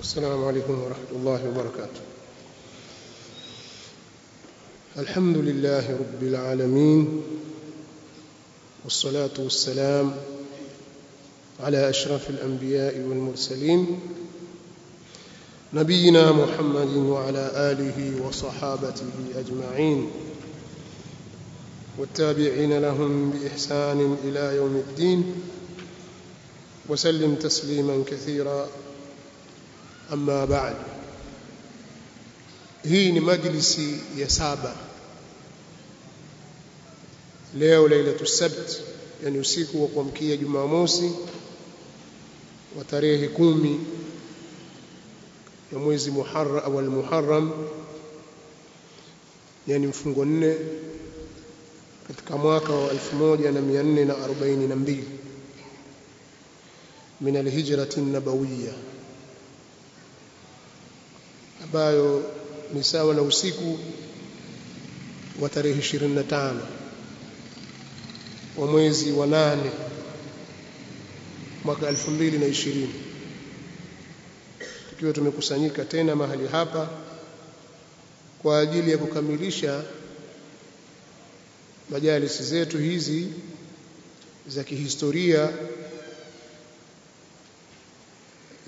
السلام عليكم ورحمة الله وبركاته. الحمد لله رب العالمين، والصلاة والسلام على أشرف الأنبياء والمرسلين نبينا محمد وعلى آله وصحابته أجمعين والتابعين لهم بإحسان إلى يوم الدين وسلم تسليما كثيرا. أما بعد، hii ni majlisi ya 7 leo, lailatul sabt, yani usiku wa kuamkia Jumamosi wa tarehe 10 ya mwezi Muharram, yani mfungo 4 katika mwaka wa 1442 min alhijrati nabawiyya, ambayo ni sawa na usiku wa tarehe 25 wa mwezi wa 8 mwaka 2020, tukiwa tumekusanyika tena mahali hapa kwa ajili ya kukamilisha majalisi zetu hizi za kihistoria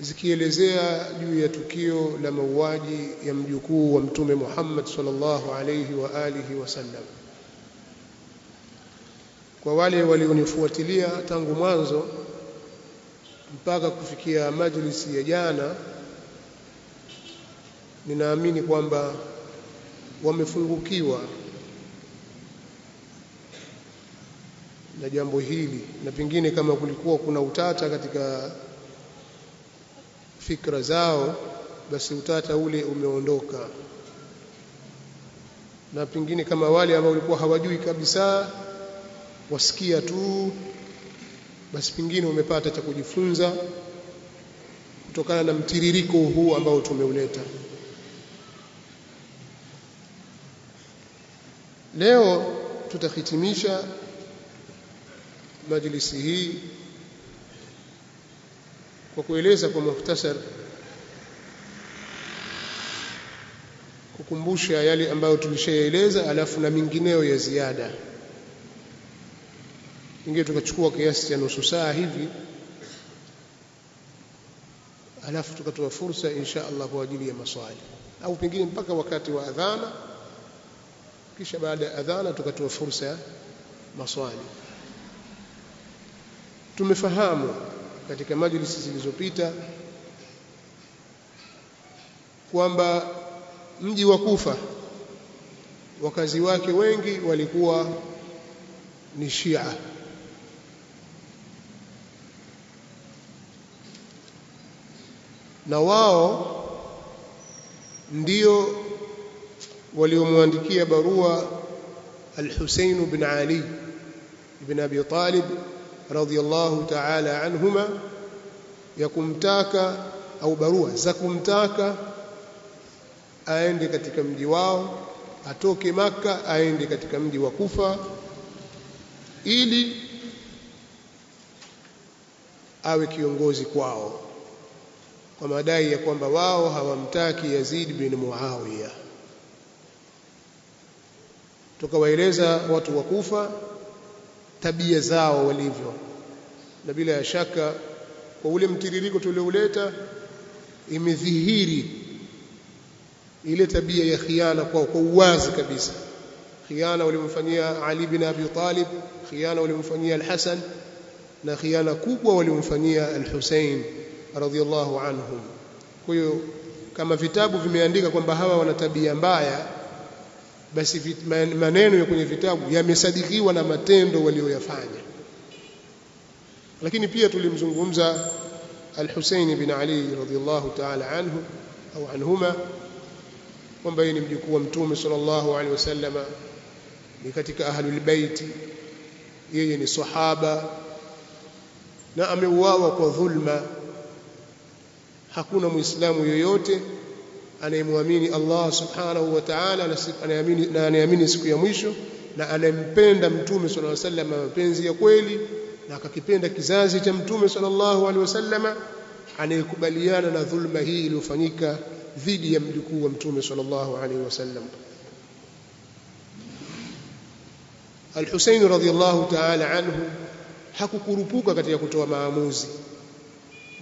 zikielezea juu ya tukio la mauaji ya mjukuu wa Mtume Muhammad sallallahu alayhi wa alihi wasallam. Kwa wale walionifuatilia tangu mwanzo mpaka kufikia majlisi ya jana, ninaamini kwamba wamefungukiwa na jambo hili, na pengine kama kulikuwa kuna utata katika fikra zao, basi utata ule umeondoka, na pengine kama wale ambao walikuwa hawajui kabisa, wasikia tu, basi pengine umepata cha kujifunza kutokana na mtiririko huu ambao tumeuleta. Leo tutahitimisha majlisi hii kwa kueleza kwa mukhtasar, kukumbusha yale ambayo tulishaeleza, alafu na mingineo ya ziada. Inge tukachukua kiasi cha nusu saa hivi, alafu tukatoa fursa insha Allah kwa ajili ya maswali, au pengine mpaka wakati wa adhana, kisha baada ya adhana tukatoa fursa ya maswali. Tumefahamu katika majlisi zilizopita kwamba mji wa Kufa wakazi wake wengi walikuwa ni Shia, na wao ndio waliomwandikia barua al-Husayn bin Ali ibn Abi Talib radhiyallahu ta'ala anhuma ya kumtaka, au barua za kumtaka aende katika mji wao, atoke Makka aende katika mji wa Kufa ili awe kiongozi kwao, kwa madai ya kwamba wao hawamtaki Yazid bin Muawiya. Tukawaeleza watu wa Kufa tabia zao walivyo, na bila ya shaka kwa ule mtiririko tuliouleta imedhihiri ile tabia ya khiana kwa uwazi kabisa. Khiana walimfanyia Ali bin Abi Talib, khiana walimfanyia al-Hasan, na khiana kubwa walimfanyia al-Husayn radhiyallahu anhum. Kwa hiyo kama vitabu vimeandika kwamba hawa wana tabia mbaya, basi maneno ya kwenye vitabu yamesadikiwa na matendo walioyafanya. Lakini pia tulimzungumza al-Husayn bin Ali radhiyallahu ta'ala anhu au anhuma, kwamba yeye ni mjukuu wa Mtume sallallahu alaihi wasallam, ni katika ahlul bait, yeye ni sahaba na ameuawa kwa dhulma. Hakuna muislamu yoyote anayemwamini Allah subhanahu wa ta'ala na anayeamini siku ya mwisho na anayempenda Mtume sallallahu alaihi wasallam mapenzi ya kweli, na akakipenda kizazi cha Mtume sallallahu alaihi wasallam, anayekubaliana na dhulma hii iliyofanyika dhidi ya mjukuu wa Mtume sallallahu alaihi wasallam. Al-Husayn radhiyallahu ta'ala anhu hakukurupuka katika kutoa maamuzi,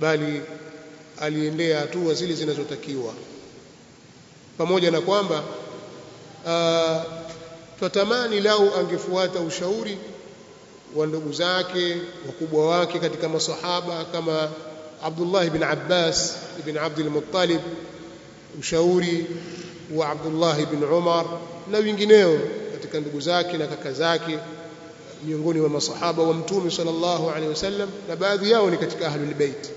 bali aliendea hatua zile zinazotakiwa, pamoja na kwamba twatamani lau angefuata ushauri wa ndugu zake wakubwa wake katika masahaba kama Abdullah ibn Abbas ibn Abdul Muttalib, ushauri wa Abdullah ibn Umar na wengineo katika ndugu zake na kaka zake miongoni mwa masahaba wa Mtume sallallahu alaihi wasallam, na baadhi yao ni katika ahlul bait.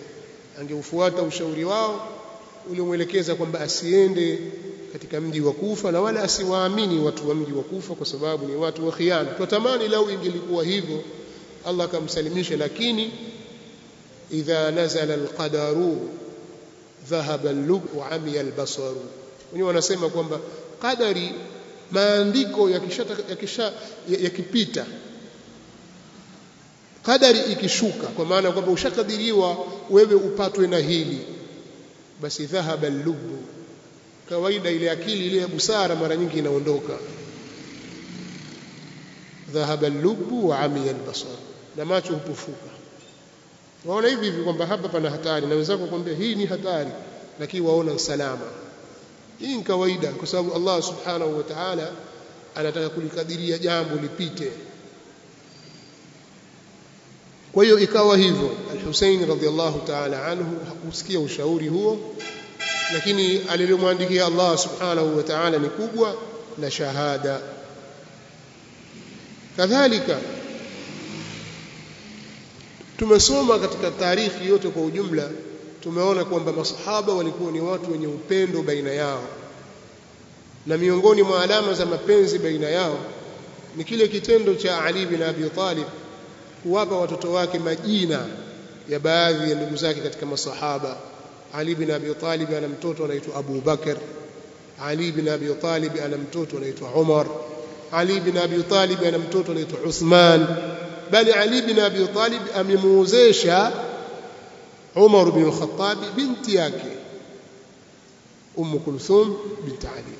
Angeufuata ushauri wao uliomwelekeza kwamba asiende katika mji wa Kufa na wala asiwaamini watu wa mji wa Kufa kwa sababu ni watu wa khiana. Tunatamani lau ingelikuwa hivyo Allah akamsalimisha, lakini idha nazala alqadaru dhahaba al-lub wa amiya al-basar. Wenyewe wanasema kwamba qadari, maandiko yakipita, qadari ikishuka, kwa maana kwamba ushakadiriwa wewe upatwe na hili, basi dhahaba al-lub, kawaida ile akili ile ya busara mara nyingi inaondoka. Dhahaba al-lub wa amiya al-basar, na macho hupofuka. Waona hivi hivi kwamba hapa pana hatari, na wenzako kwambia hii ni hatari, lakini waona salama. Hii ni kawaida, kwa sababu Allah subhanahu wa ta'ala anataka kulikadiria jambo lipite. Kwa hiyo ikawa hivyo. Al-Husayn radhiyallahu ta'ala anhu hakusikia ushauri huo, lakini alilomwandikia Allah subhanahu wa ta'ala ni kubwa na shahada. Kadhalika tumesoma katika taarikhi yote kwa ujumla, tumeona kwamba masahaba walikuwa ni watu wenye upendo baina yao, na miongoni mwa alama za mapenzi baina yao ni kile kitendo cha Ali bin Abi Talib kuwapa watoto wake majina ya baadhi ya ndugu zake katika masahaba. Ali bin Abi Talib ana mtoto anaitwa Abu Bakar, Ali bin Abi Talib ana mtoto anaitwa Umar, Ali bin Abi Talib ana mtoto anaitwa Uthman, bali Ali bin Abi Talib amemuozesha Umar bin al-Khattab binti yake Umm Kulthum binti Ali,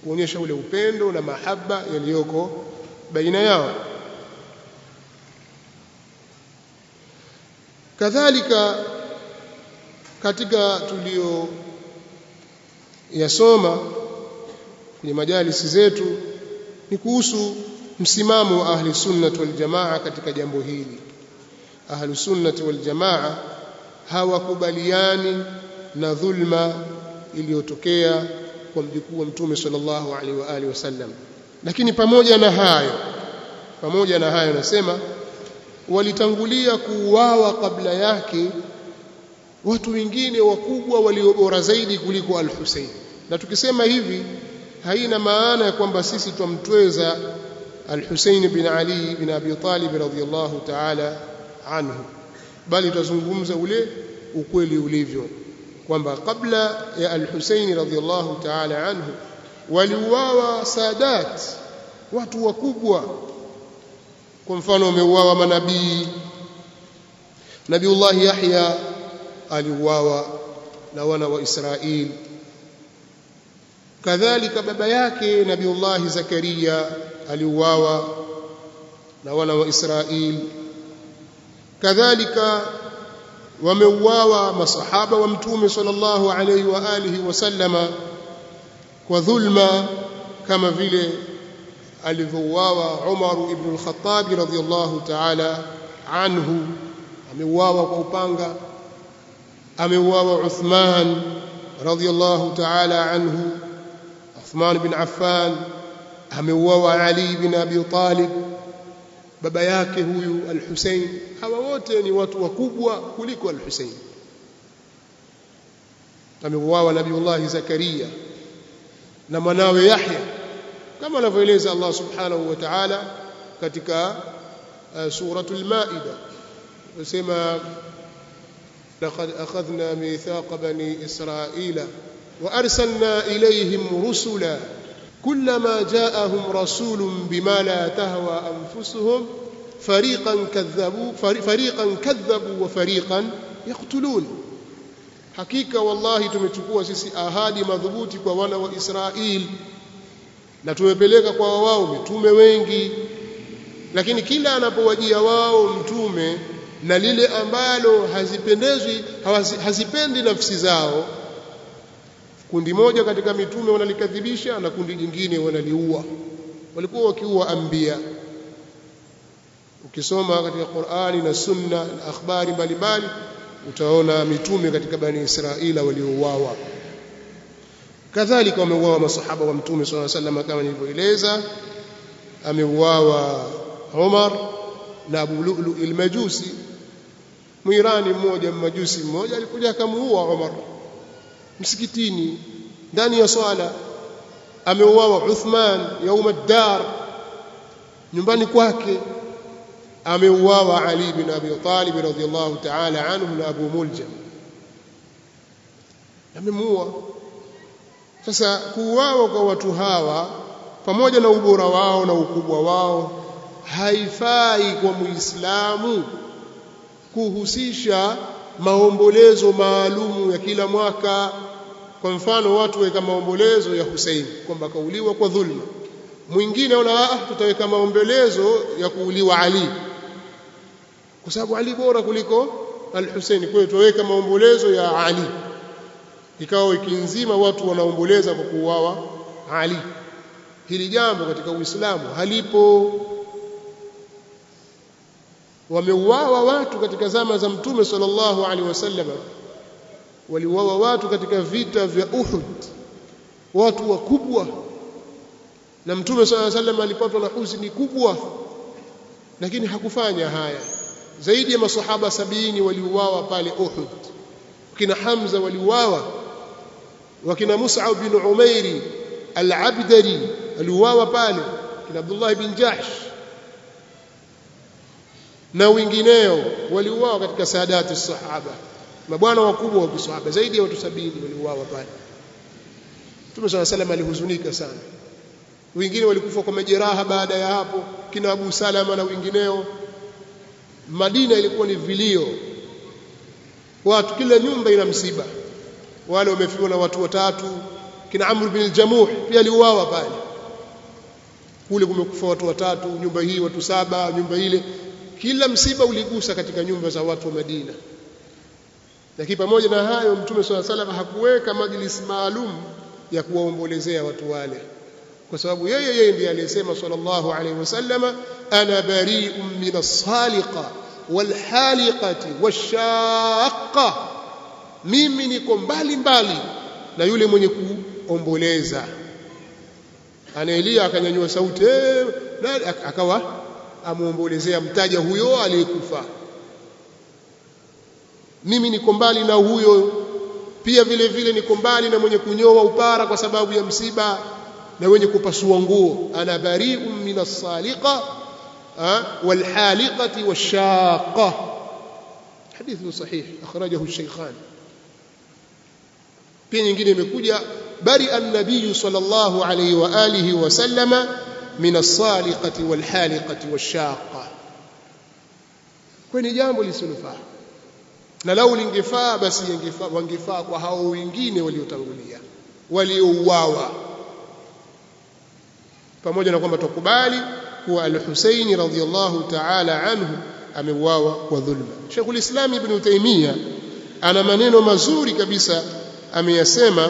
kuonyesha ule upendo na mahaba yaliyoko baina yao. Kadhalika katika tulio yasoma kwenye majalisi zetu ni kuhusu msimamo wa ahli sunnah wal jamaa katika jambo hili. Ahli sunnah wal jamaa hawakubaliani na dhulma iliyotokea kwa mjukuu wa Mtume sallallahu alaihi wa alihi wasallam, lakini pamoja na hayo nasema walitangulia kuuawa kabla yake watu wengine wakubwa walio bora zaidi kuliko al-Husayn. Na tukisema hivi haina maana ya kwamba sisi tumtweza al-Husayn bin Ali bin Abi Talib radhiyallahu ta'ala anhu, bali tutazungumza ule ukweli ulivyo kwamba kabla ya al-Husayn radhiyallahu ta'ala anhu waliuawa sadat, watu wakubwa. Kwa mfano wameuawa manabii. Nabiullah Yahya aliuawa na wana wa Israeli. Kadhalika baba yake Nabiullah Zakaria aliuawa na wana wa Israeli. Kadhalika wameuawa masahaba wa Mtume sallallahu alayhi wa alihi wasallama kwa dhulma, kama vile alivyouawa Umar ibn al-Khattab radhiyallahu ta'ala anhu, ameuawa kwa upanga. Ameuawa Uthman radhiyallahu ta'ala anhu, Uthman bin Affan. Ameuawa Ali bin Abi Talib, baba yake huyu al-Husayn. Hawa wote ni watu wakubwa kuliko al-Husayn. Ameuawa Nabiullah Zakaria na mwanawe Yahya, kama anavyoeleza Allah subhanahu wa ta'ala katika suratul Maida, wasema laqad akhadhna mithaqa bani Israila wa arsalna ilayhim rusula kullama ja'ahum rasulun bima la tahwa anfusuhum fariqan kadhabu wa fariqan yaqtulun. hakika wallahi tumechukua sisi ahadi madhubuti kwa wana wa Israeli na tumepeleka kwa wao mitume wengi, lakini kila anapowajia wao mtume na lile ambalo hazipendi nafsi zao, kundi moja katika mitume wanalikadhibisha na kundi jingine wanaliua. Walikuwa wakiua anbiya. Ukisoma katika Qur'ani na Sunna na akhbari mbalimbali utaona mitume katika Bani Israila waliouawa. Kadhalika wameuawa masahaba wa Mtume sallallahu alaihi wasallam kama nilivyoeleza. Ameuawa Umar na Abu Lu'lu al-Majusi, Mwirani mmoja, Mmajusi mmoja alikuja akamuua Umar msikitini ndani ya swala. Ameuawa Uthman يوم الدار nyumbani kwake. Ameuawa Ali bin Abi Talib radhiyallahu ta'ala anhu na Abu Muljam, amemuua. Sasa kuuawa kwa watu hawa pamoja na ubora wao na ukubwa wao haifai kwa Muislamu kuhusisha maombolezo maalumu ya kila mwaka. Kwa mfano watu weka maombolezo ya Hussein kwamba kauliwa kwa dhulma, mwingine ona tutaweka maombolezo ya kuuliwa Ali kwa sababu Ali bora kuliko al-Hussein, kwa hiyo tutaweka maombolezo ya Ali. Ikawa wiki nzima watu wanaomboleza kwa kuuawa Ali. Hili jambo katika Uislamu halipo. Wameuawa watu katika zama za Mtume sallallahu alaihi wasallam, waliuawa watu katika vita vya Uhud, watu wakubwa, na Mtume sallallahu alaihi wasallam alipatwa na huzuni kubwa, lakini hakufanya haya. Zaidi ya masahaba 70 waliuawa pale Uhud. Kina Hamza waliuawa, wakina Mus'ab bin Umairi al-Abdari aliuawa pale, kina Abdullah bin Jahsh na wengineo waliuawa katika saadati sahaba, mabwana wakubwa wa sahaba. Zaidi ya watu 70 waliuawa pale. Mtume sallallahu alayhi wasallam alihuzunika sana. Wengine walikufa kwa majeraha baada ya hapo, kina Abu Salama na wengineo. Madina ilikuwa ni vilio, watu kila nyumba ina msiba. Wale wamefiwa na watu watatu, kina Amr bin al-Jamuh pia aliuawa pale. Kule kumekufa watu watatu, nyumba hii watu 7, nyumba ile. Kila msiba uligusa katika nyumba za watu wa Madina. Lakini pamoja na hayo Mtume swalla salam hakuweka majlis maalum ya kuwaombolezea watu wale, kwa sababu yeye ndiye aliyesema sallallahu alayhi wasallam, ana bari'un min as-saliqa wal haliqati wash-shaqqa, mimi niko mbali na yule mwenye kuomboleza. Anaelia akanyanyua sauti akawa amuombolezea mtaja huyo aliyekufa. Mimi niko mbali na huyo pia, vile vile niko mbali na mwenye kunyoa upara kwa sababu ya msiba na wenye kupasua nguo. Ana bari'un min as-saliqa wal haliqati wash-shaqqa. Hadithu sahih akhrajahu ash-shaykhan. Pia nyingine imekuja bari an-nabiy sallallahu alayhi wa alihi wa sallama min as-saliqati wal haliqati wash-shaqqa. Kwa ni jambo lisilofaa, na lau lingefaa basi wangefaa kwa hao wengine waliotangulia waliouawa, pamoja na kwamba tukubali kuwa al-Husaini radhiyallahu ta'ala anhu ameuawa kwa dhulma. Sheikhul Islam Ibn Taymiyyah ana maneno mazuri kabisa ameyasema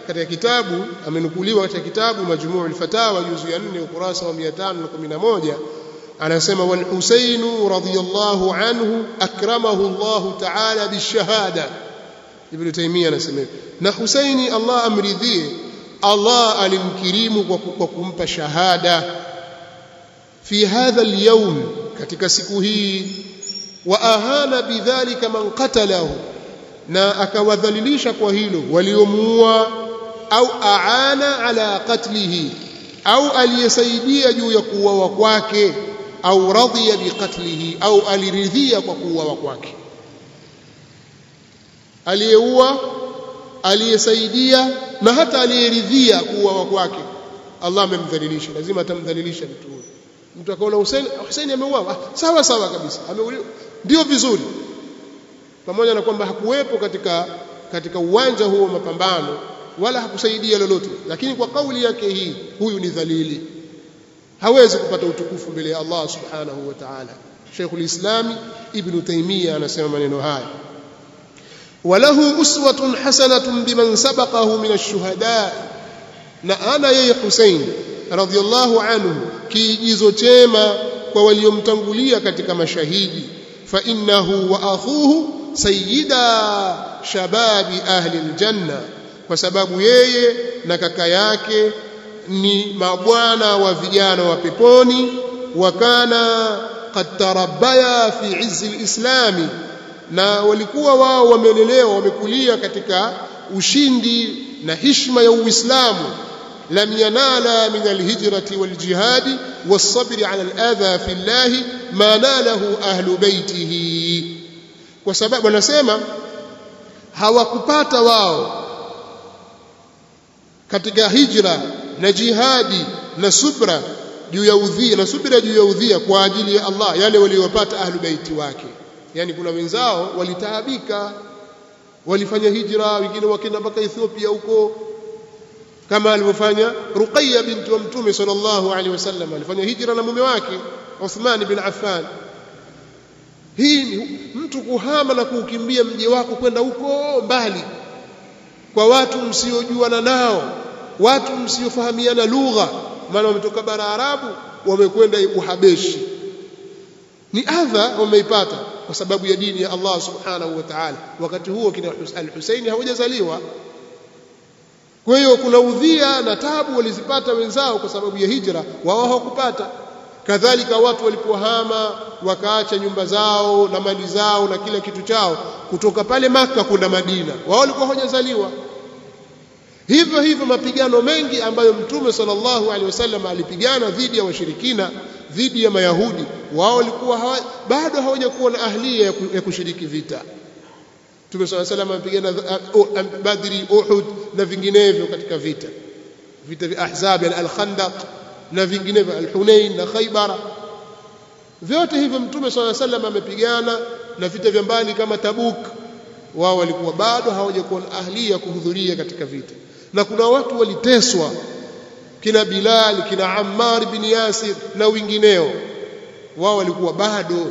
katika kitabu, amenukuliwa katika kitabu Majmu'ul Fatawa juzu ya 4 ukurasa wa 511. Anasema wal Husainu radhiyallahu anhu akramahu Allah ta'ala bishahada. Ibn Taymiyyah anasema na Husaini Allah amridhie, Allah alimkirimu kwa kumpa shahada fi hadha al-yawm, katika siku hii, wa ahana bidhalika man qatalahu, na akawadhalilisha kwa hilo waliomuua, au aana ala qatlihi, au aliyesaidia juu ya kuuawa kwake, au radhiya biqatlihi, au aliridhia kwa kuuawa kwake. Aliyeua, aliyesaidia na hata aliyeridhia kuuawa kwake, Allah amemdhalilisha, lazima atamdhalilisha mtu huyo. Mtu akaona Hussein ameuawa, sawa kabisa, ameuliwa, ndio vizuri, pamoja na kwamba hakuwepo katika katika uwanja huo wa mapambano wala hakusaidia lolote, lakini kwa kauli yake hii huyu ni dhalili, hawezi kupata utukufu mbele ya Allah subhanahu wa ta'ala. Sheikhul Islam Ibn Taymiyyah anasema maneno haya, walahu uswatun hasanatun biman sabaqahu min ash-shuhada, na ana yeye Hussein radhiyallahu anhu kiigizo chema kwa waliomtangulia katika mashahidi. Fa innahu wa akhuhu sayyida shababi ahli aljanna, kwa sababu yeye na kaka yake ni mabwana wa vijana wa peponi. Wa kana qad tarabbaya fi izzi alislami, na walikuwa wao wamelelewa wamekulia katika ushindi na heshima ya Uislamu. Lam yanala min alhijrati waljihadi wasabri ala aladha fi Allah ma nalahu ahlu baitihi, kwa sababu wanasema hawakupata wao katika hijra na jihadi na subra juu ya udhia na subira juu ya udhia kwa ajili ya Allah yale waliopata ahlu baiti wake. Yani kuna wenzao walitaabika, walifanya hijra, wengine wakenda mpaka Ethiopia huko, kama alivyofanya Ruqayya binti wa Mtume sallallahu alaihi wasallam, alifanya hijra na mume wake Uthman bin Affan. Hii ni mtu kuhama na kuukimbia mji wako kwenda huko mbali kwa watu msiojuana nao, watu msiofahamiana lugha, maana wametoka bara Arabu wamekwenda Uhabeshi. Ni adha wameipata kwa sababu ya dini ya Allah subhanahu wa ta'ala. Wakati huo kina al-Husaini hawajazaliwa. Kwa hiyo kuna udhia na tabu walizipata wenzao kwa sababu ya hijra, wao hawakupata. Kadhalika watu walipohama wakaacha nyumba zao na mali zao na kila kitu chao kutoka pale Makka kwenda Madina, wao walikuwa hawajazaliwa. Hivyo hivyo mapigano mengi ambayo Mtume sallallahu alaihi wasallam alipigana dhidi ya washirikina, dhidi ya Mayahudi, wao walikuwa bado hawajakuwa na ahlia ya kushiriki vita. Mtume sallallahu alaihi wasallam alipigana Badri, Uhud na vinginevyo katika vita vya Ahzab, al-Khandaq na vinginevyo, al-Hunain na Khaybar. Vyote hivyo Mtume sallallahu alaihi wasallam amepigana, na vita vya mbali kama Tabuk wao walikuwa bado hawajakuwa na ahlia kuhudhuria katika vita. Na kuna watu waliteswa, kina Bilal, kina Ammar bin Yasir na wengineo, wao walikuwa bado.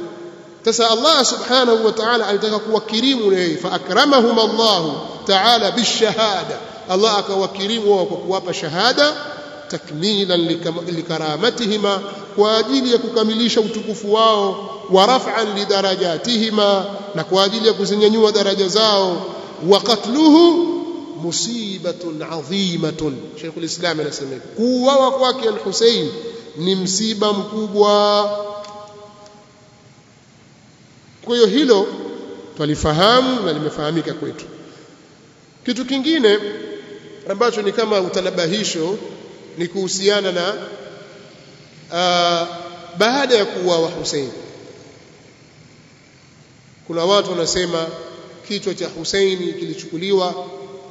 Sasa Allah subhanahu wa ta'ala alitaka kuwakirimu yeye, fa akramahum Allah ta'ala bishahada, Allah akawakirimu wao kwa kuwapa shahada, takmilan likaramatihima, kwa ajili ya kukamilisha utukufu wao, wa raf'an lidarajatihima, na kwa ajili ya kuzinyanyua daraja zao. Wa qatluhu musibatun adhimatun, Sheikhul Islam anasema kuuawa kwake al-Husayn ni msiba mkubwa. Kwa hiyo hilo twalifahamu na limefahamika kwetu. Kitu kingine ambacho ni kama utanabahisho ni kuhusiana na baada ya kuuawa Husayn, kuna watu wanasema kichwa cha Husaini kilichukuliwa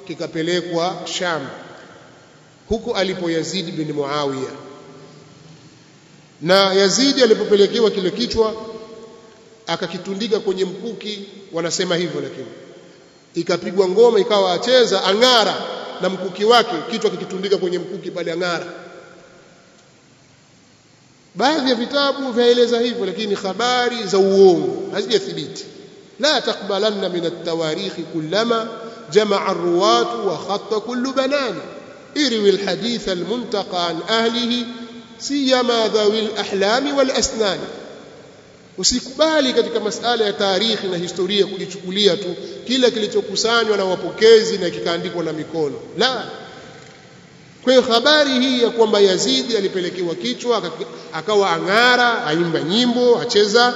kikapelekwa Sham, huko alipo Yazid bin Muawiya. Na Yazid alipopelekewa kile kichwa akakitundika kwenye mkuki, wanasema hivyo, lakini ikapigwa ngoma ikawa acheza ang'ara na mkuki wake, kichwa kikitundika kwenye mkuki pale ang'ara. Baadhi ya vitabu vyaeleza hivyo, lakini habari za uongo hazijathibiti. La taqbalanna min at-tawarikh kullama jama'a ar-ruwat wa khatta kullu banan irwi al-hadith al-muntaqa an ahlihi siyama dhawi al-ahlami wal-asnan. Usikubali katika masala ya tarikhi na historia kujichukulia tu kila kilichokusanywa na wapokezi na kikaandikwa na mikono. La. Kwa hiyo habari hii ya kwamba Yazidi alipelekewa kichwa akawa ang'ara, aimba nyimbo, acheza,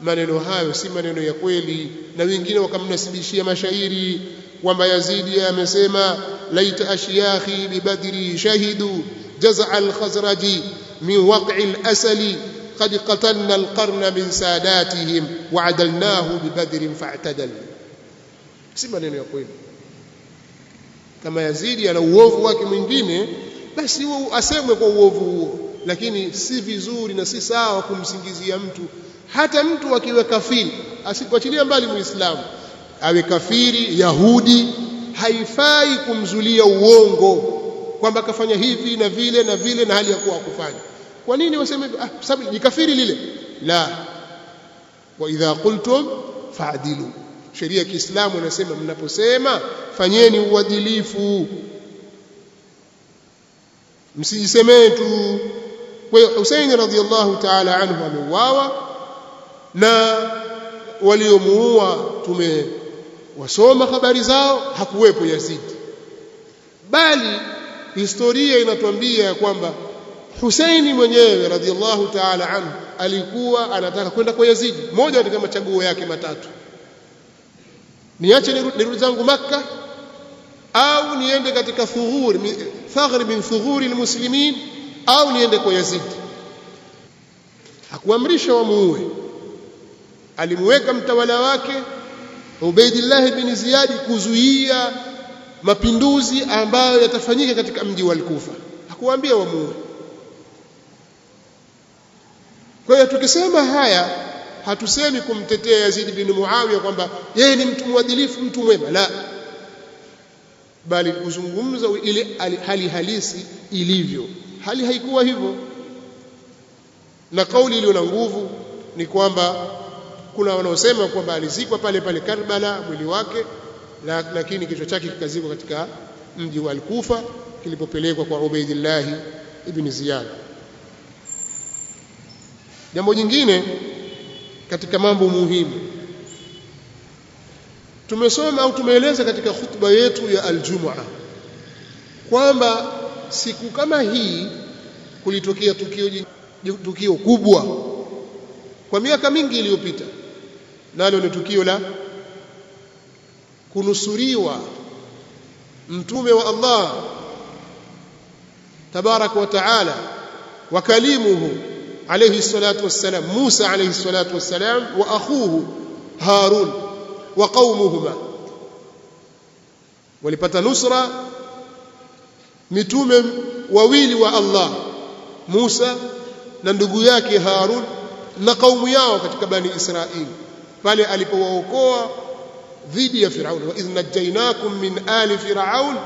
maneno hayo si maneno ya kweli. Na wengine wakamnasibishia mashairi kwamba Yazidi amesema laita ashyakhi bi badri shahidu jaz'a al-khazraji min waq'i al-asali qad qatalna al-qarna min sadatihim wa adalnahu bi badrin fa'tadal. Si maneno ya kweli. Kama Yazidi ana uovu wake mwingine, basi huo asemwe kwa uovu huo, lakini si vizuri na si sawa kumsingizia mtu, hata mtu akiwa kafiri, asikuachilia mbali muislamu, awe kafiri, Yahudi, haifai kumzulia uongo kwamba kafanya hivi na vile na vile na hali ya kuwa hakufanya. Kwa nini waseme sababu ni kafiri lile? La, wa idha qultum fa'dilu. Sheria ya Kiislamu inasema mnaposema fanyeni uadilifu, msijisemee tu. Kwa hiyo Husaini radhiallahu ta'ala anhu ameuawa, na waliomuua tumewasoma habari zao, hakuwepo Yazid, bali historia inatuambia kwamba Husaini mwenyewe radhiallahu ta'ala anhu alikuwa anataka kwenda kwa Yazid. Moja katika machaguo yake matatu: niache nirudi zangu Makka, au niende katika thaghr min thughuri almuslimin, au niende kwa Yazid. Hakuamrisha wamuue, alimweka mtawala wake Ubaidillah bin Ziyad kuzuia mapinduzi ambayo yatafanyika katika mji wa Kufa. Hakuwaambia wamuue. Kwa hiyo tukisema haya, hatusemi kumtetea Yazid bin Muawiya kwamba yeye ni mtu mwadilifu, mtu mwema, la, bali kuzungumza ile hali halisi ilivyo. Hali haikuwa hivyo, na kauli iliyo na nguvu ni kwamba kuna wanaosema kwamba alizikwa pale pale Karbala mwili wake, lakini kichwa chake kikazikwa katika mji wa Kufa kilipopelekwa kwa Ubaidillah ibn Ziyad. Jambo jingine katika mambo muhimu tumesoma au tumeeleza katika khutba yetu ya Aljumaa kwamba siku kama hii kulitokea tukio kubwa kwa miaka mingi iliyopita, nalo ni tukio la kunusuriwa mtume wa Allah tabaraka wa taala wa kalimuhu alayhi salatu wassalam, Musa alayhi salatu wassalam, wa akhuhu Harun wa qaumuhuma. Walipata nusra mitume wawili wa Allah, Musa na ndugu yake Harun na kaumu yao katika Bani Israili, pale alipowaokoa dhidi ya Firaun. Wa idh najaynakum min ali Firaun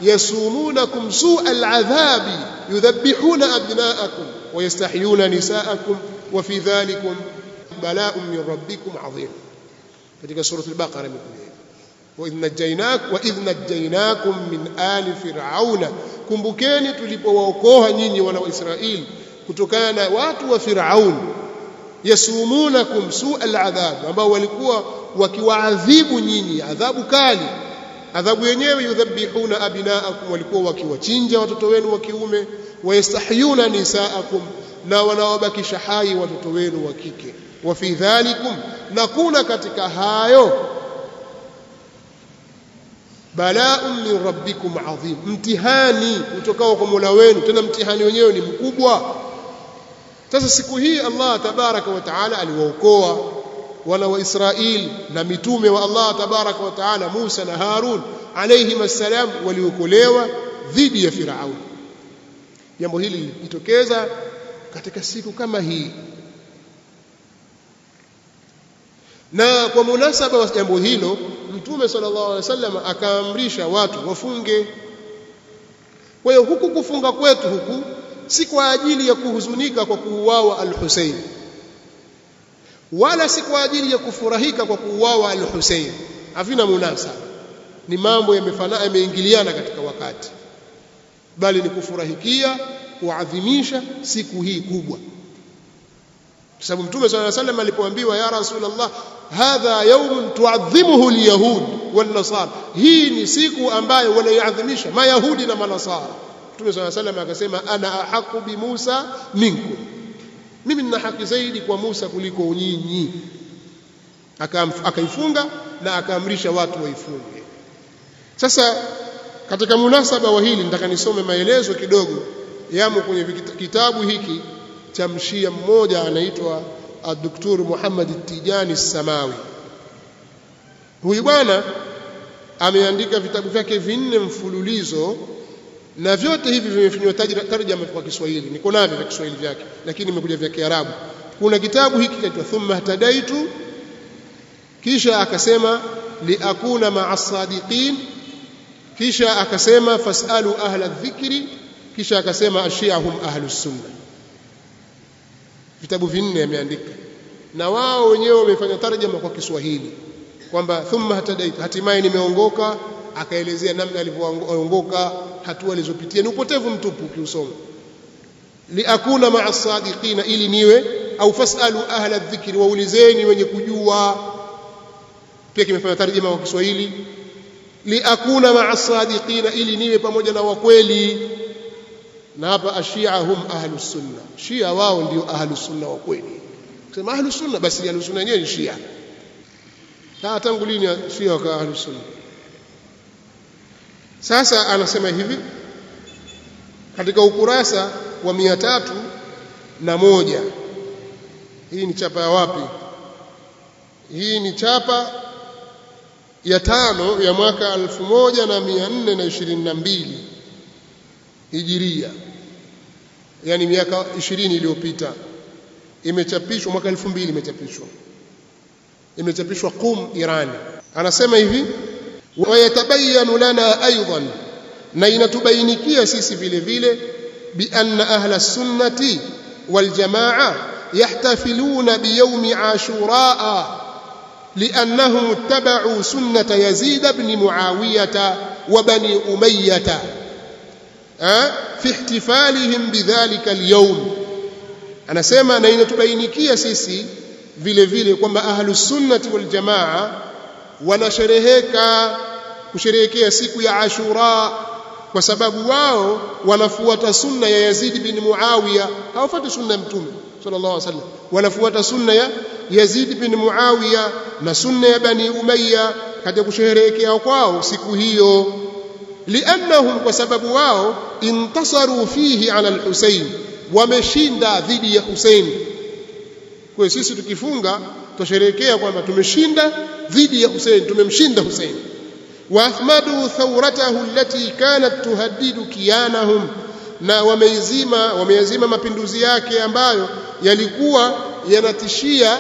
yasumunakum su'a al'adhabi yudhabbihuna abna'akum wa yastahyuna nisa'akum wa fi dhalikum bala'un min rabbikum 'azim. Katika surah al-Baqara imekuja wa idh najaynakum min ali Firaun, kumbukeni tulipowaokoa nyinyi wana wa Israeli kutokana na watu wa Firaun. Yasumunakum su'a al'adhab, ambao walikuwa wakiwaadhibu nyinyi adhabu kali. Adhabu yenyewe yudhabbihuna abnaakum, walikuwa wakiwachinja watoto wenu wa kiume, wayastahyuna nisaakum, na wanawabakisha hai watoto wenu wa kike. Wa fi dhalikum, na kuna katika hayo bala'un min rabbikum 'azim, mtihani utokao kwa Mola wenu, tena mtihani wenyewe ni mkubwa. Sasa siku hii Allah tabaraka wa taala aliwaokoa wana wa Israeli na mitume wa Allah tabaraka wa taala Musa na Harun alayhim assalam, waliokolewa dhidi ya Firaun. Jambo hili lilijitokeza katika siku kama hii, na kwa munasaba wa jambo hilo Mtume sallallahu alaihi wasallam akaamrisha watu wafunge. Kwa hiyo huku kufunga kwetu huku si kwa ajili ya kuhuzunika kwa kuuawa al-Husayn, wala si kwa ajili ya kufurahika kwa kuuawa al-Husayn. Havina munasaba, ni mambo yameingiliana katika wakati, bali ni kufurahikia, kuadhimisha siku hii kubwa. Kwa sababu Mtume sallallahu alaihi wasallam alipoambiwa ya Rasulullah, hadha yawmun tuadhimuhu al-yahud wan-nasara, hii ni siku ambayo wanaiadhimisha mayahudi na manasara. Mtume sallallahu alaihi wasallam akasema, ana ahaqu bi Musa minkum, mimi nina haki zaidi kwa Musa kuliko nyinyi. Akaifunga na akaamrisha watu waifunge. Sasa katika munasaba wa hili nataka nisome maelezo kidogo yamo kwenye kitabu hiki cha mshia mmoja anaitwa Dr. Muhammad Tijani Samawi. Huyu bwana ameandika vitabu vyake 4 mfululizo, na vyote hivi vimefanywa tarjama kwa Kiswahili. Niko navyo vya Kiswahili vyake, lakini nimekuja vya Kiarabu. Kuna kitabu hiki kinaitwa Thumma Tadaitu, kisha akasema liakuna ma'a as-sadiqin, kisha akasema fasalu ahla adh-dhikri, kisha akasema ashia hum ahlus sunna. Vitabu vinne ameandika, na wao wenyewe wamefanya tarjama kwa Kiswahili kwamba thumma hatadaita, hatimaye nimeongoka. Akaelezea namna alivyoongoka, hatua alizopitia. Ni upotevu mtupu ukiusoma. Liakuna ma'a as-sadiqina, ili niwe, au fasalu ahla adh-dhikri, waulizeni wenye kujua. Pia kimefanya tarjama kwa Kiswahili, liakuna ma'a as-sadiqina, ili niwe pamoja na wakweli. Na hapa ashia hum ahlus sunna, shia wao ndio ahlus sunna wa kweli. Kusema ahlus sunna, basi ahlus sunna yenyewe ni shia. Tangu lini shia wakawa ahlus sunna? Sasa anasema hivi katika ukurasa wa 301. Hii ni chapa ya wapi? Hii ni chapa ya 5 ya mwaka 1422 Hijiria, yani miaka 20 iliyopita. Imechapishwa mwaka 2000, imechapishwa Qum, Iran. Anasema hivi, wa yatabayanu lana aidan, na inatubainikia sisi vile vile, bi anna ahla sunnati wal jamaa yahtafiluna bi yawmi ashura liannahum ittaba'u sunnata Yazid ibn Muawiyah wa bani Umayyah fi ihtifalihim bidhalika al-yawm. Anasema na inatubainikia sisi vile vile kwamba ahlus sunnati wal jamaa kusherehekea siku ya Ashura kwa sababu wao wanafuata sunna ya Yazid bin Muawiya. Hawafuati sunna ya Mtume sallallahu alaihi wasallam, wanafuata sunna ya Yazid bin Muawiya na sunna ya Bani Umayya katika kusherehekea kwao siku hiyo. Liannahum, kwa sababu wao, intasaru fihi ala al-Husayn, wameshinda dhidi ya Husayn. Kwa sisi tukifunga tusherehekea kwamba tumeshinda dhidi ya Husayn, tumemshinda Husayn. Wa ahmadu thawratahu allati kanat tuhaddidu kiyanahum, na wameyazima mapinduzi yake ambayo yalikuwa yanatishia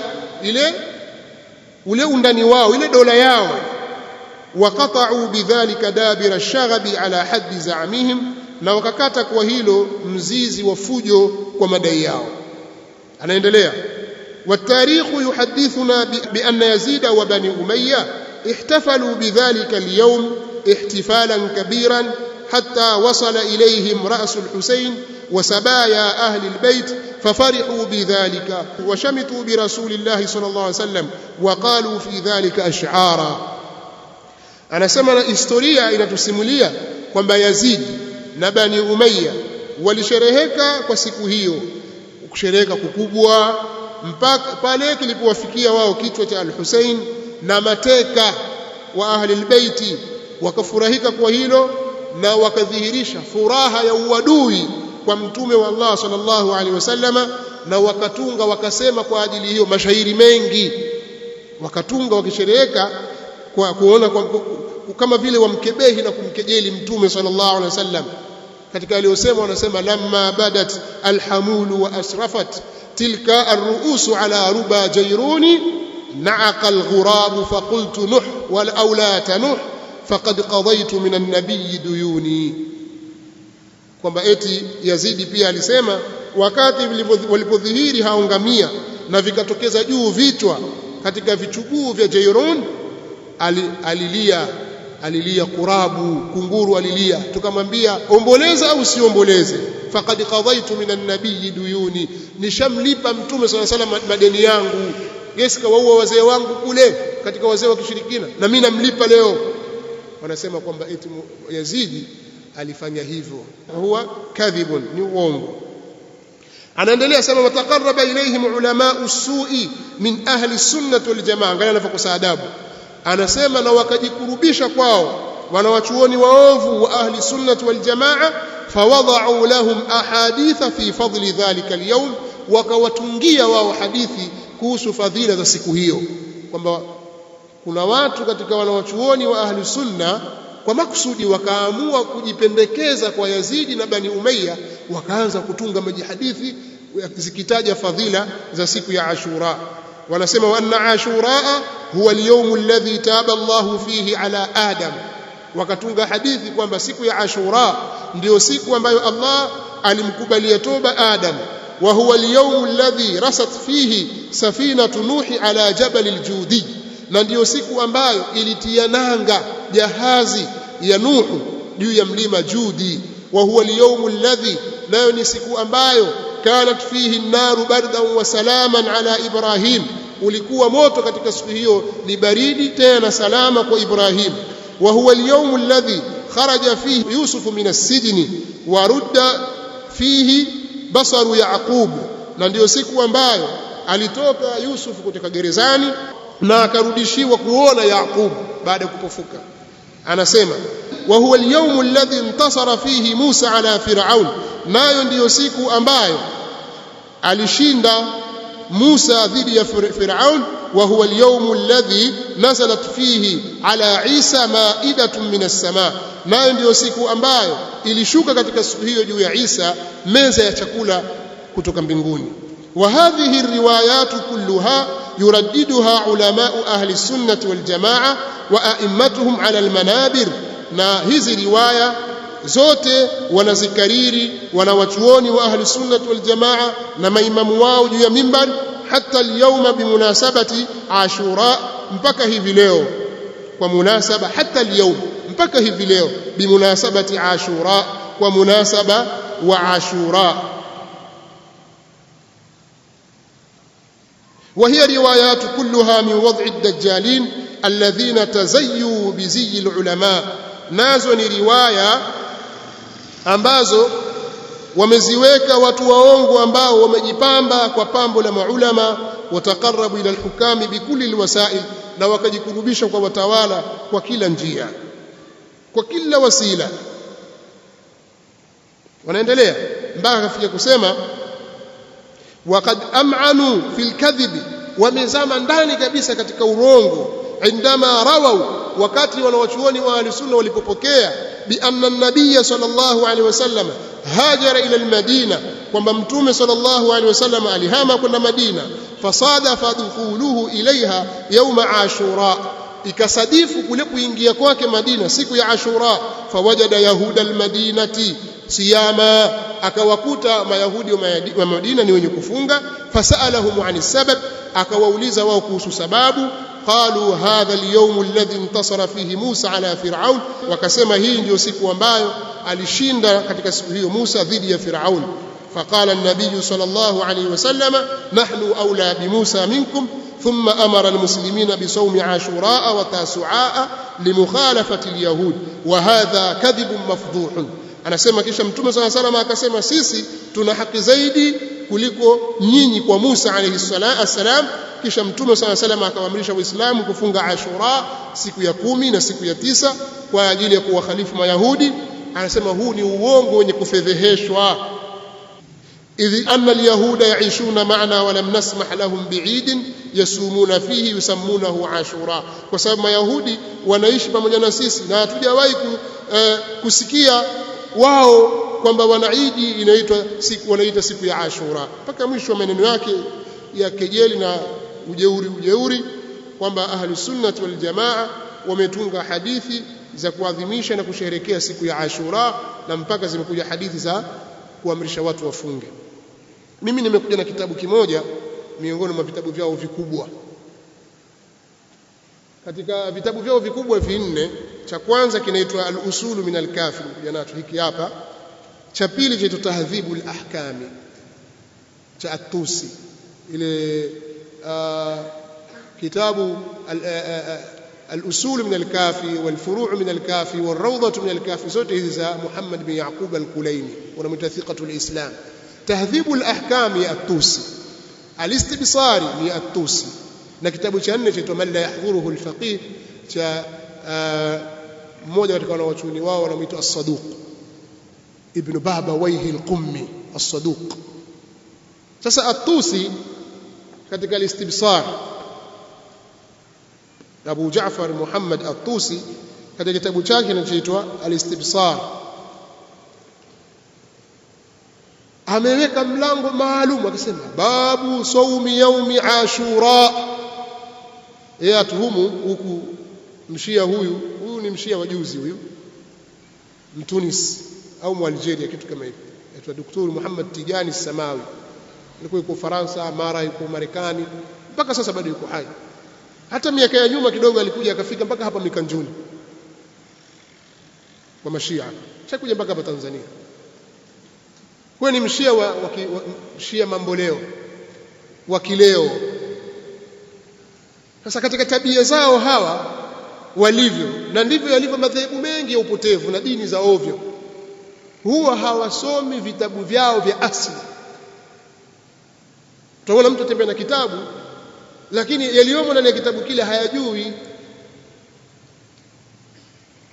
ule undani wao, ile dola yao. Waqata'u bidhalika dabira ash-shaghabi ala haddi za'mihim, na wakakata kwa hilo mzizi wa fujo kwa madai yao. Anaendelea, والتاريخ يحدثنا بأن يزيد وبني أمية احتفلوا بذلك اليوم احتفالا كبيرا حتى وصل إليهم رأس الحسين وسبايا أهل البيت ففرحوا بذلك وشمتوا برسول الله صلى الله عليه وسلم وقالوا في ذلك أشعارا. أنا سمعنا historia inatusimulia kwamba Yazid na Bani Umayya walishereheka kwa siku hiyo, kushereheka kukubwa mpaka pale kilipowafikia wao kichwa cha al-Husayn na mateka wa ahli al-baiti, wakafurahika kwa hilo na wakadhihirisha furaha ya uadui kwa mtume wa Allah sallallahu alaihi wasallama, na wakatunga wakasema kwa ajili hiyo mashairi mengi, wakatunga wakishereheka kwa kuona kama vile wamkebehi na kumkejeli mtume sallallahu alaihi wasallam. Katika aliyosema wanasema, lamma badat alhamulu wa asrafat tilka arruusu ala ruba jayruni na'aqa alghurab faqultu nuh wal awla nuh faqad qadaytu min an-nabiy duyuni. Kwamba eti Yazidi pia alisema wakati walipodhihiri haongamia na vikatokeza juu vichwa katika vichuguu vya Jayrun, alilia kurabu, kunguru alilia. Tukamwambia omboleza au siomboleze, faqad qadaytu minan nabiy duyuni, nishamlipa mtume sallallahu alaihi wasallam madeni yangu. Yesu kawaua wazee wangu kule katika wazee wa kishirikina, na mimi namlipa leo. Wanasema kwamba eti Yazidi alifanya hivyo, huwa kadhibun, ni uongo. Anaendelea sema, wataqarraba ilayhim ulama'u as-su'i min ahli sunnah wal jamaa. Angalia anapokosa adabu, anasema na wakajikurubisha kwao wanawachuoni waovu wa ahli sunnah wal jamaa, fawada'u lahum ahaditha fi fadli dhalika al-yawm, wakawatungia wao hadithi kuhusu fadhila za siku hiyo. Kwamba kuna watu katika wanawachuoni wa ahli sunna kwa makusudi wakaamua kujipendekeza kwa Yazidi na Bani Umayya, wakaanza kutunga majihadithi zikitaja fadhila za siku ya Ashura. wanasema wa anna ashura huwa al-yawm alladhi taba Allah fihi ala Adam, wakatunga hadithi kwamba siku ya Ashura ndio siku ambayo Allah alimkubalia toba Adam. Wa huwa al-yawm alladhi rasat fihi safinatu Nuhi ala jabal al-Judi, na ndio siku ambayo ilitia nanga jahazi ya Nuhu juu ya mlima Judi. Wa huwa al-yawm alladhi, nayo ni siku ambayo kanat fihi an-naru bardan wa salaman ala Ibrahim, ulikuwa moto katika siku hiyo ni baridi tena salama kwa Ibrahim. Wa huwa al-yawm alladhi kharaja fihi Yusuf min as-sijni wa rudda fihi basaru Yaqub, na ndio siku ambayo alitoka Yusuf kutoka gerezani na akarudishiwa kuona Yaqub baada ya kupofuka. Anasema wa huwa al-yawm alladhi intasara fihi Musa ala Fir'aun, nayo ndiyo siku ambayo alishinda Musa dhidi ya Fir'aun. Wa huwa al-yawm alladhi nazalat fihi ala Isa ma'idatun min as-samaa, nayo ndiyo siku ambayo ilishuka katika siku hiyo juu ya Isa meza ya chakula kutoka mbinguni. Wa hadhihi riwayatu kulluha yuraddiduha ulamau ahli sunnati wal jamaa wa a'immatuhum ala al-manabir, na hizi riwaya zote wanazikariri wanawachuoni wa ahli sunnati wal jamaa na maimamu wao juu ya mimbar, hata al-yawma bimunasabati Ashura, mpaka hivi leo kwa munasaba, hata al-yawm, mpaka hivi leo bimunasabati Ashura, kwa munasaba wa Ashura. وهي روايات كلها من وضع الدجالين الذين تزيوا بزي العلماء، nazo ni riwaya ambazo wameziweka watu waongo ambao wamejipamba kwa pambo la maulama, watakarabu ila alhukami bikulli alwasail, na wakajikurubisha kwa watawala kwa kila njia, kwa kila wasila. Wanaendelea mpaka kafikia kusema waqad am'anu fil kadhibi, wamezama ndani kabisa katika urongo. Indama rawau, wakati wanawachuoni wa ahlusunna walipopokea bi anna an-nabiy sallallahu alaihi wasallam hajara ila al-Madina, kwamba mtume sallallahu alaihi wasallam alihama kwenda Madina. Fasadafa dukhuluhu ilaiha yawma Ashura, ikasadifu kule kuingia kwake Madina siku ya Ashura. Fawajada yahuda al-Madinati siyama, akawakuta mayahudi wa Madina ni wenye kufunga. Fasalahum an sabab, akawauliza wao kuhusu sababu. Qalu hadha al-yawm alladhi intasara fihi Musa ala Fir'aun, wakasema hii ndio siku ambayo alishinda katika siku hiyo Musa dhidi ya Fir'aun. Faqala an-nabiy sallallahu alayhi wasallam nahnu awla bi Musa minkum, thumma amara al-muslimina bi sawmi Ashura wa Tasu'a limukhalafati al-yahud, wa hadha kadhibun mafdhuhun. Anasema kisha mtume sallallahu alayhi wasallam akasema sisi tuna haki zaidi kuliko nyinyi kwa Musa alayhi salam. Kisha mtume sallallahu alayhi wasallam akawaamrisha Waislamu kufunga Ashura siku ya 10 na siku ya 9 kwa ajili ya kuwakhalifu Mayahudi. Anasema huu ni uongo wenye kufedheheshwa. idh anna al-yahuda ya'ishuna ma'ana wa lam nasmah lahum bi'idin yasumuna fihi yusammunahu Ashura, kwa sababu Mayahudi wanaishi pamoja na sisi na hatujawahi kusikia wao kwamba wanaidi inaitwa siku, wanaita siku ya Ashura, mpaka mwisho wa maneno yake ya kejeli na ujeuri kwamba ahli sunnah wal jamaa wametunga hadithi za kuadhimisha na kusherehekea siku ya Ashura, na mpaka zimekuja hadithi za kuamrisha watu wafunge. Mimi nimekuja na kitabu kimoja miongoni mwa vitabu vyao vikubwa. Katika vitabu vyao vikubwa vinne, cha kwanza kinaitwa al-usulu min al-kafi, nacho hiki hapa. Cha pili kinaitwa tahdhibul ahkami cha at-Tusi, ile kitabu al-usul min al-kafi wal-furu' min al-kafi wal-rawdah min al-kafi, zote hizi za Muhammad bin Yaqub al-Kulaini, wanamwita thiqatul Islam. Tahdhibul ahkami at-Tusi, al-istibsari ni at-Tusi, na kitabu cha nne chaitwa man la yahdhuruhu al-faqih cha mmoja katika wanawachuoni wao wanamuita as-Saduq ibn Baba Wayhi al-Qummi as-Saduq. Sasa at-Tusi katika al-istibsar, Abu Jaafar Muhammad at-Tusi katika kitabu chake kinachoitwa al-istibsar ameweka mlango maalum akisema babu saumi yaumi ashura. Yeye atuhumu huku mshia huyu ni mshia wa juzi huyu Mtunis au Mwalgeria kitu kama hivi, aitwa Dr. Muhammad Tijani Samawi. Alikuwa yuko Faransa, mara yuko Marekani, mpaka sasa bado yuko hai. Hata miaka ya nyuma kidogo alikuja akafika mpaka hapa Mikanjuni kwa mashia, chakuja mpaka hapa Tanzania. Kwa ni mshia wa mshia mamboleo wa kileo. Sasa katika tabia zao hawa walivyo, na ndivyo yalivyo madhehebu mengi ya upotevu na dini za ovyo, huwa hawasomi vitabu vyao vya asili. Tunaona mtu atembea na kitabu lakini yaliyomo ndani ya kitabu kile hayajui.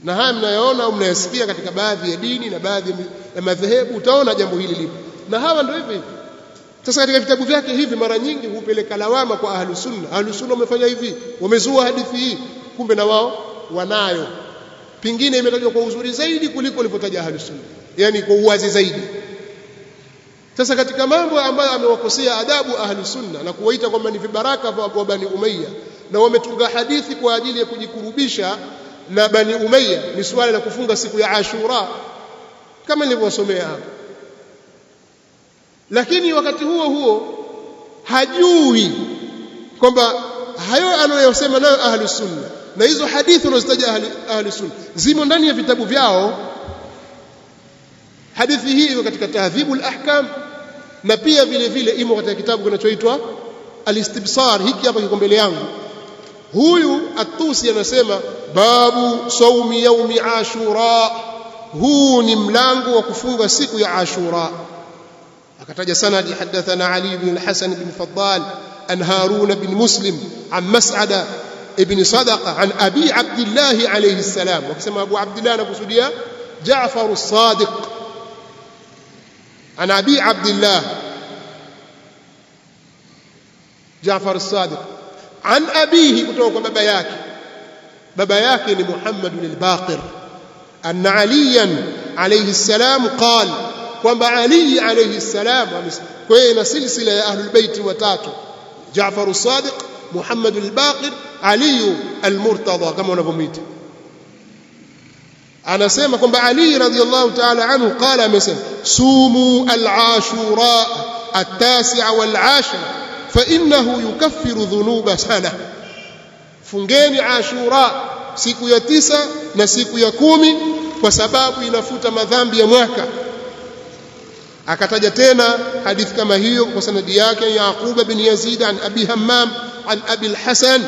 Na haya mnayaona au mnayasikia katika baadhi ya dini na baadhi ya madhehebu, utaona jambo hili lipo. Na hawa ndio hivi. Sasa katika vitabu vyake hivi mara nyingi hupeleka lawama kwa ahlus sunna. Ahlus sunna wamefanya hivi, wamezua hadithi hii, kumbe na wao wanayo. Pingine imetajwa kwa uzuri zaidi kuliko walipotaja ahlus sunna, yani kwa uwazi zaidi. Sasa katika mambo ambayo amewakosea adabu ahlus sunna na kuwaita kwamba ni vibaraka wa Bani Umayya, na wametunga hadithi kwa ajili ya kujikurubisha na Bani Umayya, ni swala la kufunga siku ya Ashura kama nilivyosomea hapa. Lakini wakati huo huo hajui kwamba hayo anayosema nayo ahlus sunna na hizo hadithi wanazitaja ahlus sunna zimo ndani ya vitabu vyao. Hadithi hii iko katika Tahdhibul Ahkam na pia vile vile imo katika kitabu kinachoitwa Al-Istibsar. Hiki hapa kiko mbele yangu. Huyu At-Tusi anasema babu saumi yaumi Ashura, huu ni mlango wa kufunga siku ya Ashura. akataja sanadi, hadathana Ali ibn al-Hasan ibn Faddal an Harun ibn Muslim an Mas'ada ibn Sadaqa an Abi Abdullah alayhi salam. wakisema Abu Abdullah anakusudia Ja'far as-Sadiq an Abi Abdullah Ja'far as-Sadiq an abihi, kutoka kwa baba yake ni Muhammad al-Baqir, anna Aliyan alayhi salam qala, kwamba Ali alayhi salam, kwa hiyo ina silsila ya ahlul bait watatu: Ja'far as-Sadiq, Muhammad al-Baqir, Ali al-Murtada kama wanavyomwita. Anasema kwamba Ali radhiyallahu ta'ala anhu qala, amesema sumu al-ashura at-tasi'a wal-'ashira fa innahu yukaffiru dhunuba sana, fungeni Ashura siku ya 9 na siku ya 10 kwa sababu inafuta madhambi ya mwaka. Akataja tena hadithi kama hiyo kwa sanadi yake Yaqub bin Yazid an Abi Hammam an Abi al-Hasan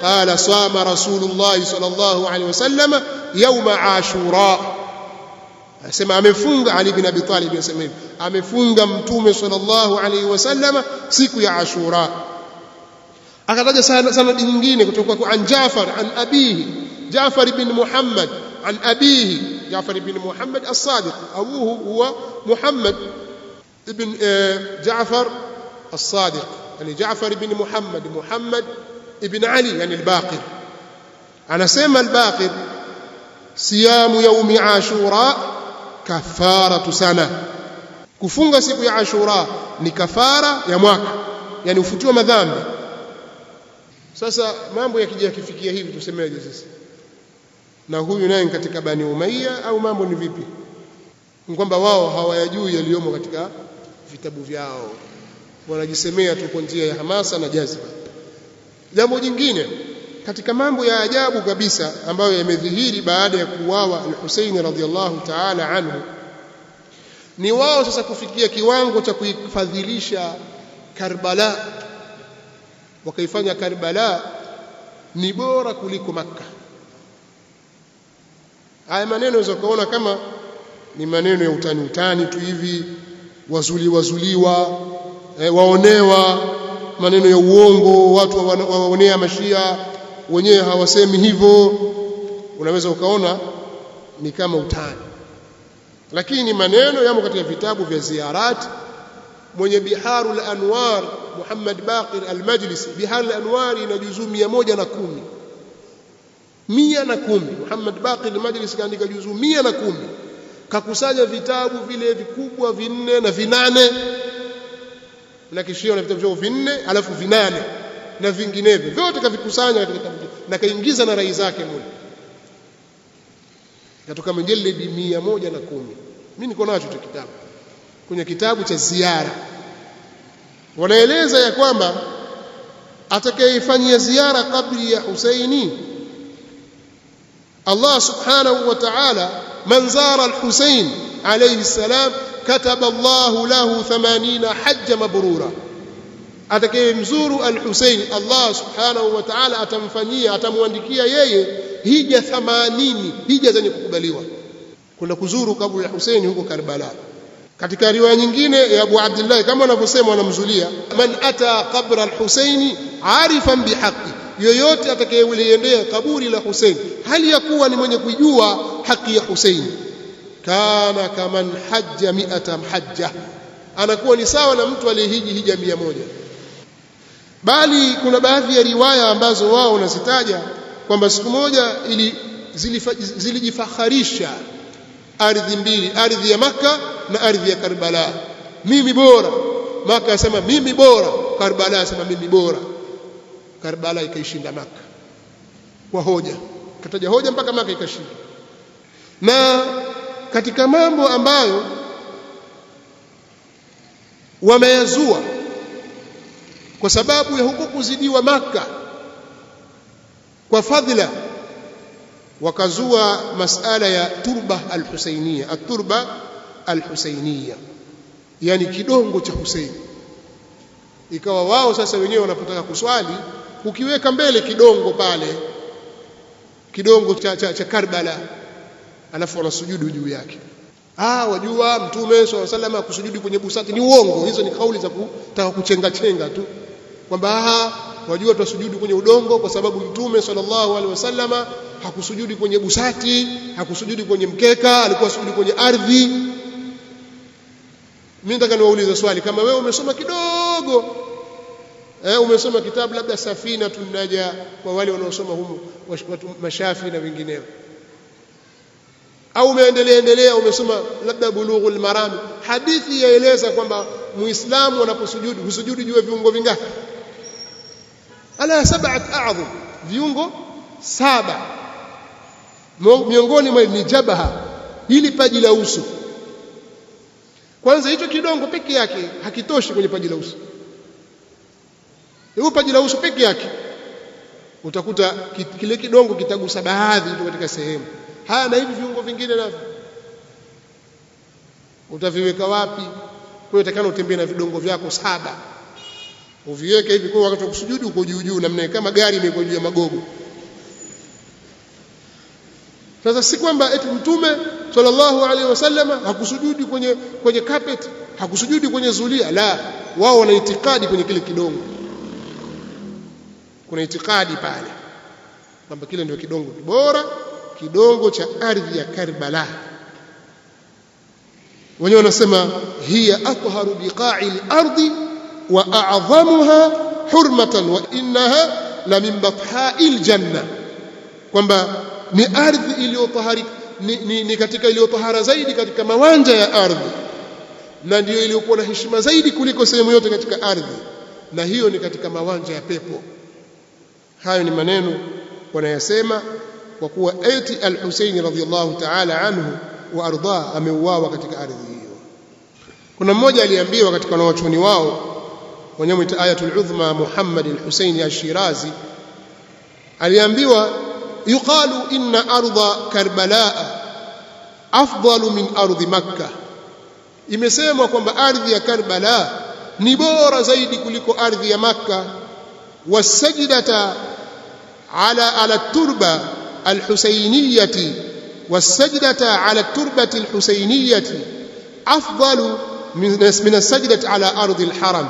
qala sama Rasulullah sallallahu alaihi wasallam yawma Ashura. Asema amefunga, Ali bin Abi Talib anasema hivi, amefunga Mtume sallallahu alaihi wasallam siku ya Ashura. Akataja sanadi nyingine kutoka kwa Ja'far an abihi, Ja'far ibn Muhammad an abihi, Ja'far ibn Muhammad as-Sadiq, abuhu huwa Muhammad ibn Ja'far as-Sadiq, yani Ja'far ibn Muhammad ibn Ali, yani al-Baqir. Anasema al-Baqir siyamu yaumi Ashura kafaratu sana, kufunga siku ya Ashura ni kafara ya mwaka, yani ufutiwa madhambi. Sasa mambo yakija kifikia hivi tusemeje sasa? Na huyu naye katika Bani Umayya au mambo ni vipi? Ni kwamba wao hawayajui yaliyomo katika vitabu vyao, wanajisemea tu kwa njia ya hamasa na jazba. Jambo jingine katika mambo ya ajabu kabisa ambayo yamedhihiri baada ya kuuawa al-Husaini radhiyallahu ta'ala anhu, ni wao sasa kufikia kiwango cha kuifadhilisha Karbala, wakaifanya Karbala ni bora kuliko Makka. Haya maneno unaweza kuona kama ni maneno ya utani tu hivi, wazuliwa, waonewa, maneno ya uongo, watu waonea mashia, wenyewe hawasemi hivyo, unaweza ukaona ni kama utani. Lakini maneno yamo katika vitabu vya ziyarat. Mwenye Biharul Anwar Muhammad Baqir al-Majlisi, Biharul Anwar ina juzuu 110. Muhammad Baqir al-Majlisi kaandika juzuu 110, kakusanya vitabu vile vikubwa vinne na vinane, na kishia na vitabu vyao vinne alafu vinane na vinginevyo vyote kavikusanya katika kitabu na kaingiza na rai zake mule, katoka mjeledi 110. Mimi niko nacho hicho kitabu kwenye kitabu cha ziara. Wanaeleza ya kwamba atakayefanyia ziara kabri ya Husaini, Allah subhanahu wa ta'ala, man zara al-Husain alayhi salam kataba Allahu lahu 80 hajja mabrura. Atakayemzuru al-Husain, Allah subhanahu wa ta'ala atamfanyia, atamwandikia yeye hija 80, hija zenye kukubaliwa, kuna kuzuru kaburi ya Husaini huko Karbala. Katika riwaya nyingine ya Abu Abdullah kama wanavyosema wanamzulia, man ata qabra al-Husaini arifan bihaqqi, yoyote atakayeliendea kaburi la Husaini hali ya kuwa ni mwenye kujua haki ya Husaini, kana kaman hajja 100 hajja, anakuwa ni sawa na mtu aliyehiji hija 100. Bali kuna baadhi ya riwaya ambazo wao wanazitaja kwamba siku moja zilijifakharisha ardhi mbili, ardhi ya Makka na ardhi ya Karbala. Mimi bora. Makka yasema mimi bora, Karbala yasema mimi bora. Karbala ikaishinda Makka kwa hoja, kataja hoja mpaka Makka ikashinda. Na katika mambo ambayo wameyazua kwa sababu ya huko kuzidiwa Makka kwa fadhila, wakazua masala ya turba al-Husainiyya, at-turba al-Husainiyya, yani kidongo cha Husaini. Ikawa wao sasa wenyewe wanapotaka kuswali ukiweka mbele kidongo pale, kidongo cha Karbala, alafu wanasujudu juu yake. Wajua Mtume sallallahu alaihi wasallam kusujudi kwenye busati ni uongo. Hizo ni kauli za kutaka kuchenga chenga tu, kwamba wajua tutasujudu kwenye udongo kwa sababu Mtume sallallahu alaihi wasallam hakusujudi kwenye busati, hakusujudi kwenye mkeka, alikuwa sujudi kwenye ardhi. Mimi nataka niwaulize swali, kama wewe umesoma kidogo, umesoma kitabu labda Safina tunaja kwa wale wanaosoma humo watu mashafi na wengineo, au umeendelea umesoma labda Bulughul Maram, hadithi yaeleza kwamba muislamu anaposujudu husujudi juu ya viungo vingapi? Ala 7 a'dham, viungo 7. Miongoni mwa ni jabaha, hili paji la uso. Kwanza hicho kidongo peke yake hakitoshi kwenye paji la uso. Hiyo paji la uso peke yake utakuta kile kidongo kitagusa baadhi tu katika sehemu. Na hivi viungo vingine navyo utaviweka wapi? Kwa hiyo utakana utembee na vidongo vyako 7, uviweke hivi, kwa wakati wa kusujudu uko juu juu namna kama gari imekuwa juu ya magogo. Sasa si kwamba eti Mtume sallallahu alaihi wasallam hakusujudi kwenye carpet, hakusujudi kwenye zulia, la, wao wana itikadi kwenye kile kidongo. Kuna itikadi pale kwamba kile ndio kidongo bora, kidongo cha ardhi ya Karbala. Wenyewe wanasema hiya atharu biqa'i al-ardi wa a'zamuha hurmatan wa innaha la min batha'il janna, kwamba ni ardhi iliyotaharika, ni katika iliyotahara zaidi katika mawanja ya ardhi, na ndiyo iliyokuwa na heshima zaidi kuliko sehemu yote katika ardhi, na hiyo ni katika mawanja ya pepo. Hayo ni maneno wanayasema kwa kuwa eti al-Husaini radhiyallahu ta'ala anhu wa arda ameuawa katika ardhi hiyo. Kuna mmoja aliambiwa katika wanawachuoni wao wanyamwita Ayatul Udhma Muhammad al-Husaini al-Shirazi, aliambiwa yuqalu inna ardha Karbala afdalu min ardhi Makkah, imesemwa kwamba ardhi ya Karbala ni bora zaidi kuliko ardhi ya Makkah. Wasajdata ala turba al-Husainiyyati, wasajdata ala turbati al-Husainiyyati afdalu min as-sajdati ala ardhi al-haram,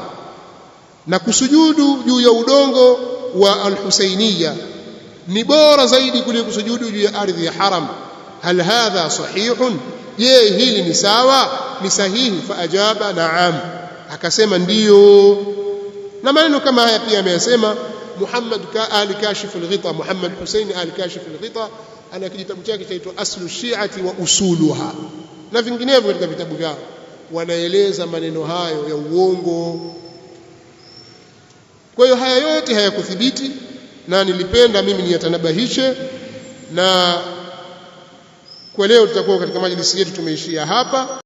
na kusujudu juu ya udongo wa al-Husainiyya ni bora zaidi kuliko kusujudu juu ya ardhi ya haram. Hal hadha sahihun, je hili ni sawa, ni sahihi? Fa ajaba na'am, akasema ndiyo. Na maneno kama haya pia ameyasema Muhammad al-Kashif al-Ghita, Muhammad Hussein al-Kashif al-Ghita, ana kitabu chake chaitwa Aslu Shi'ati wa Usuluha, na vinginevyo katika vitabu vyao, wanaeleza maneno hayo ya uongo. Kwa hiyo haya yote hayakuthibiti, na nilipenda mimi niyatanabahishe, na kwa leo tutakuwa katika majlisi yetu tumeishia hapa.